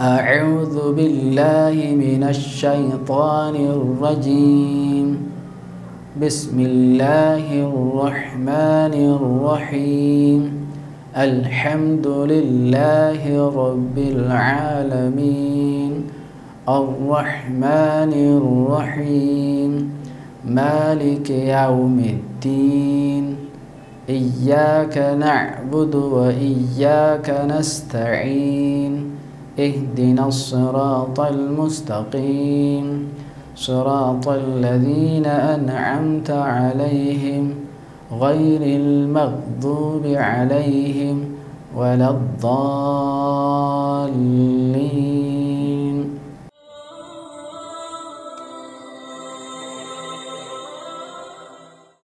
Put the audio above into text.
أعوذ بالله من الشيطان الرجيم. بسم الله الرحمن الرحيم. الحمد لله رب العالمين الرحمن الرحيم مالك يوم الدين. إياك نعبد وإياك نستعين. اهدنا الصراط المستقيم صراط الذين أنعمت عليهم غير المغضوب عليهم ولا الضالين.